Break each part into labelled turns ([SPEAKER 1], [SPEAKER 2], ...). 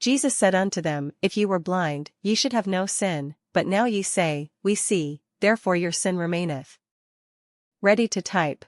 [SPEAKER 1] Jesus said unto them, If ye were blind, ye should have no sin, but now ye say, We see, therefore your sin remaineth. Ready to type.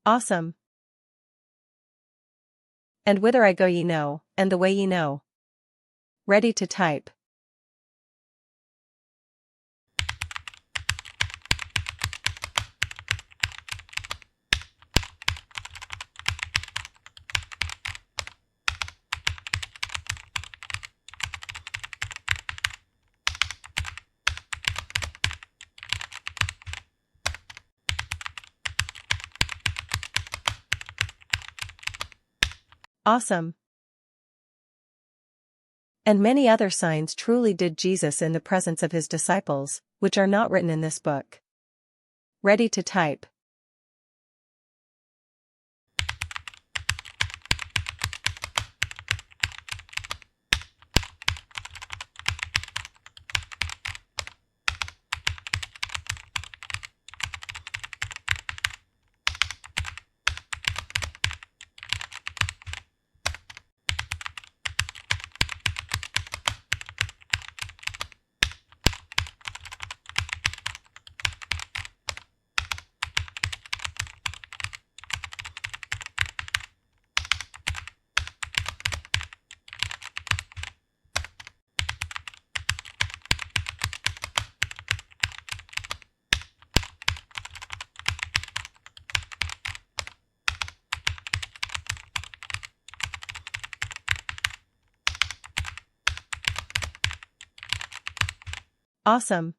[SPEAKER 1] Awesome. And whither I go ye know, and the way ye know. Ready to type. Awesome. And many other signs truly did Jesus in the presence of his disciples, which are not written in this book. Ready to type. Awesome.